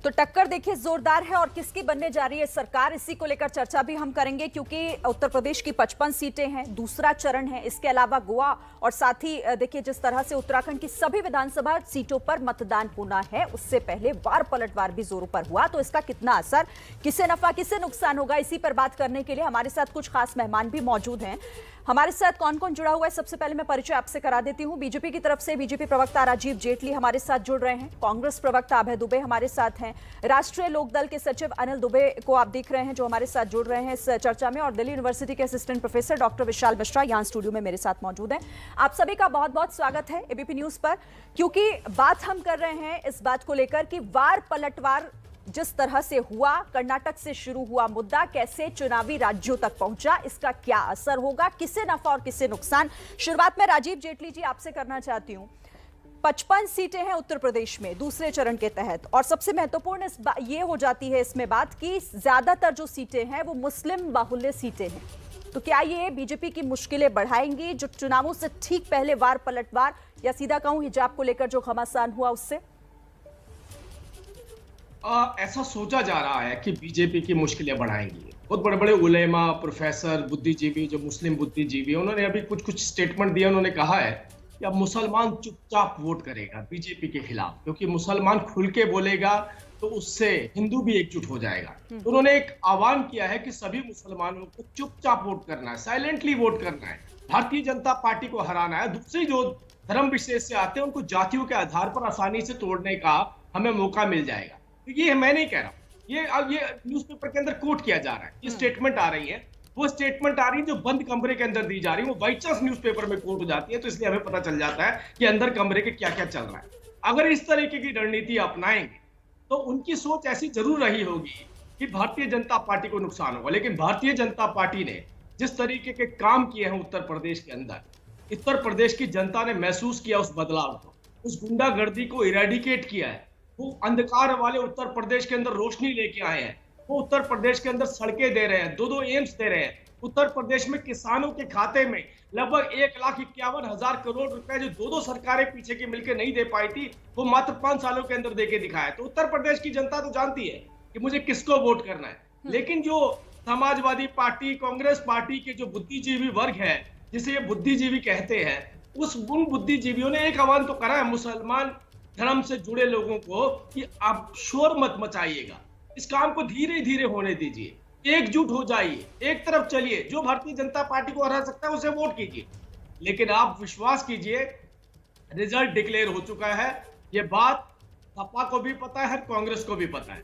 तो टक्कर देखिए जोरदार है और किसकी बनने जा रही है सरकार, इसी को लेकर चर्चा भी हम करेंगे क्योंकि उत्तर प्रदेश की 55 सीटें हैं, दूसरा चरण है। इसके अलावा गोवा और साथ ही देखिए जिस तरह से उत्तराखंड की सभी विधानसभा सीटों पर मतदान होना है, उससे पहले वार पलटवार भी जोरों पर हुआ। तो इसका कितना असर, किसे नफा किसे नुकसान होगा, इसी पर बात करने के लिए हमारे साथ कुछ खास मेहमान भी मौजूद हैं। हमारे साथ कौन कौन जुड़ा हुआ है, सबसे पहले मैं परिचय आपसे करा देती हूं। बीजेपी की तरफ से बीजेपी प्रवक्ता राजीव जेटली हमारे साथ जुड़ रहे हैं, कांग्रेस प्रवक्ता अभय दुबे हमारे साथ हैं, राष्ट्रीय लोकदल के सचिव अनिल दुबे को आप देख रहे हैं जो हमारे साथ जुड़ रहे हैं इस चर्चा में, और दिल्ली यूनिवर्सिटी के assistant professor doctor Vishal Mishra यहां स्टूडियो में मेरे साथ मौजूद हैं। आप सभी का बहुत बहुत स्वागत है एबीपी न्यूज पर, क्योंकि बात हम कर रहे हैं इस बात को लेकर कि वार पलटवार जिस तरह से हुआ, कर्नाटक से शुरू हुआ मुद्दा कैसे चुनावी राज्यों तक पहुंचा, इसका क्या असर होगा, किसे नफा और किसे नुकसान। शुरुआत में राजीव जेटली जी आपसे करना चाहती हूं। 55 सीटें हैं उत्तर प्रदेश में दूसरे चरण के तहत, और सबसे महत्वपूर्ण ये हो जाती है इसमें बात कि ज्यादातर जो सीटें हैं वो मुस्लिम बाहुल्य सीटें हैं। तो क्या ये बीजेपी की मुश्किलें बढ़ाएंगी, जो चुनावों से ठीक पहले वार पलटवार या सीधा कहूं हिजाब को लेकर जो घमासान हुआ उससे? ऐसा सोचा जा रहा है कि बीजेपी की मुश्किलें बढ़ाएंगी। बहुत बड़े बड़े उलेमा, प्रोफेसर, बुद्धिजीवी, जो मुस्लिम बुद्धिजीवी, उन्होंने अभी कुछ स्टेटमेंट दिया। उन्होंने कहा है कि अब मुसलमान चुपचाप वोट करेगा बीजेपी के खिलाफ, क्योंकि मुसलमान खुल के बोलेगा तो उससे हिंदू भी एकजुट हो जाएगा। तो उन्होंने एक आह्वान किया है कि सभी मुसलमानों को चुपचाप वोट करना है, साइलेंटली वोट करना है, भारतीय जनता पार्टी को हराना है। दूसरी जो धर्म विशेष से आते हैं उनको जातियों के आधार पर आसानी से तोड़ने का हमें मौका मिल जाएगा। ये मैं नहीं कह रहा हूं, ये न्यूज़पेपर के अंदर कोट किया जा रहा है, ये स्टेटमेंट आ रही है। वो स्टेटमेंट आ रही है जो बंद कमरे के अंदर दी जा रही है, वो बाई चांस न्यूज़पेपर में कोट हो जाती है, तो इसलिए हमें पता चल जाता है कि अंदर कमरे के क्या क्या चल रहा है। अगर इस तरीके की रणनीति अपनाएंगे तो उनकी सोच ऐसी जरूर रही होगी कि भारतीय जनता पार्टी को नुकसान होगा। लेकिन भारतीय जनता पार्टी ने जिस तरीके के काम किए हैं उत्तर प्रदेश के अंदर, उत्तर प्रदेश की जनता ने महसूस किया उस बदलाव को, उस गुंडागर्दी को इरेडिकेट किया है। वो अंधकार वाले उत्तर प्रदेश के अंदर रोशनी लेके आए हैं। वो उत्तर प्रदेश के अंदर सड़कें दे रहे हैं, दो एम्स दे रहे हैं। उत्तर प्रदेश में किसानों के खाते में लगभग 1,51,000 करोड़ रुपए जो दो सरकारें पीछे की मिलकर नहीं दे पाई थी, वो मात्र 5 सालों के अंदर देके दिखाया। तो उत्तर प्रदेश की जनता तो जानती है कि मुझे किसको वोट करना है। लेकिन जो समाजवादी पार्टी, कांग्रेस पार्टी के जो बुद्धिजीवी वर्ग है, जिसे ये बुद्धिजीवी कहते हैं, उन बुद्धिजीवियों ने एक आह्वान तो करा है मुसलमान धर्म से जुड़े लोगों को कि आप शोर मत मचाइएगा, इस काम को धीरे धीरे होने दीजिए, एकजुट हो जाइए, एक तरफ चलिए, जो भारतीय जनता पार्टी को हरा सकता है उसे वोट कीजिए। लेकिन आप विश्वास कीजिए, रिजल्ट डिक्लेयर हो चुका है। ये बात सपा को भी पता है, कांग्रेस को भी पता है,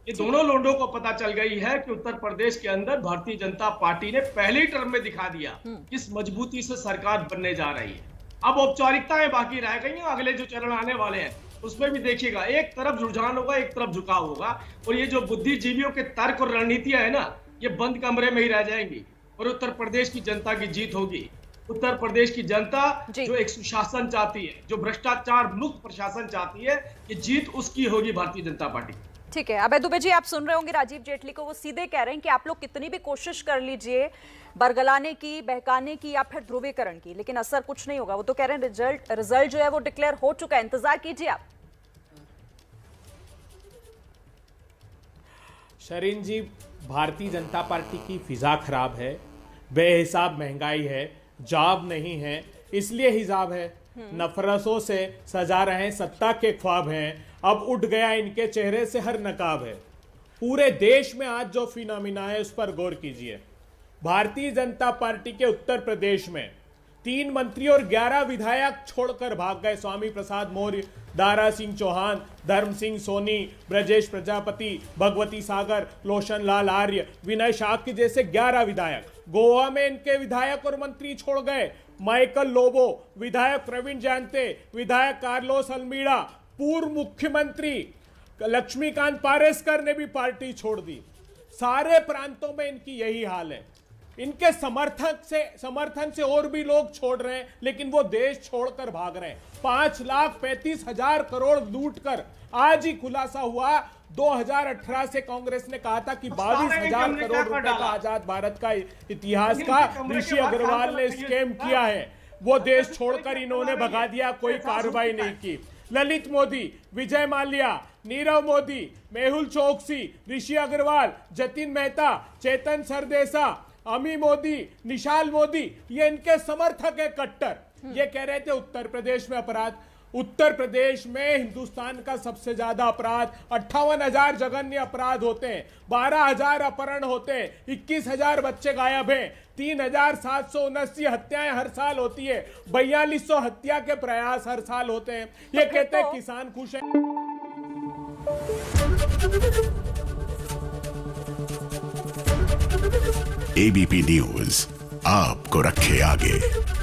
ये दोनों लोगों को पता चल गई है कि उत्तर प्रदेश के अंदर भारतीय जनता पार्टी ने पहले टर्म में दिखा दिया किस मजबूती से सरकार बनने जा रही है। अब औपचारिकताएं बाकी रह गई हैं, अगले जो चरण आने वाले हैं उसमें भी देखिएगा, एक तरफ रुझान होगा, एक तरफ झुकाव होगा, और ये जो बुद्धिजीवियों के तर्क और रणनीतियां है ना, ये बंद कमरे में ही रह जाएंगी और उत्तर प्रदेश की जनता की जीत होगी। उत्तर प्रदेश की जनता जो एक सुशासन चाहती है, जो भ्रष्टाचार मुक्त प्रशासन चाहती है, ये जीत उसकी होगी भारतीय जनता पार्टी। ठीक है, अभय दुबे जी आप सुन रहे होंगे राजीव जेटली को, वो सीधे कह रहे हैं कि आप लोग कितनी भी कोशिश कर लीजिए बरगलाने की, बहकाने की या फिर ध्रुवीकरण की, लेकिन असर कुछ नहीं होगा। वो तो कह रहे हैं रिजल्ट जो है वो डिक्लेयर हो चुका है, इंतजार कीजिए आप। शरीन जी, भारतीय जनता पार्टी की फिजा खराब है, बेहिसाब महंगाई है, जॉब नहीं है, इसलिए हिजाब है। नफरतों से सजा रहे हैं, सत्ता के ख्वाब हैं, अब उठ गया इनके चेहरे से हर नकाब है। पूरे देश में आज जो फिनोमिना है उस पर गौर कीजिए। भारतीय जनता पार्टी के उत्तर प्रदेश में 3 मंत्री और 11 विधायक छोड़कर भाग गए। स्वामी प्रसाद मौर्य, दारा सिंह चौहान, धर्म सिंह सोनी, ब्रजेश प्रजापति, भगवती सागर, लोशन लाल आर्य, विनय शाक्य जैसे 11 विधायक। गोवा में इनके विधायक और मंत्री छोड़ गए। माइकल लोबो, विधायक प्रवीण जानते, विधायक कार्लोस अल्मीड़ा, पूर्व मुख्यमंत्री लक्ष्मीकांत पारेसकर ने भी पार्टी छोड़ दी। सारे प्रांतों में इनकी यही हाल है। इनके समर्थन से और भी लोग छोड़ रहे हैं, लेकिन वो देश छोड़कर भाग रहे हैं। 5,35,000 करोड़ लूट कर आज ही खुलासा हुआ, 2018 से कांग्रेस ने कहा था कि 22,000 करोड़ रुपए का आजाद भारत का इतिहास का ऋषि अग्रवाल ने स्कैम किया है। वो देश छोड़कर इन्होंने भगा दिया, कोई कार्रवाई नहीं की। ललित मोदी, विजय माल्या, नीरव मोदी, मेहुल चोकसी, ऋषि अग्रवाल, जतिन मेहता, चेतन सरदेसा, अमी मोदी, निशाल मोदी, ये इनके समर्थक है कट्टर। ये कह रहे थे उत्तर प्रदेश में अपराध, उत्तर प्रदेश में हिंदुस्तान का सबसे ज्यादा अपराध, 58,000 जघन्य अपराध होते हैं, 12,000 अपहरण होते हैं, 21,000 बच्चे गायब हैं, 3,779 हत्याएं हर साल होती है, 4200 हत्या के प्रयास हर साल होते हैं। ये कहते हैं किसान खुश हैं। एबीपी न्यूज आपको रखे आगे।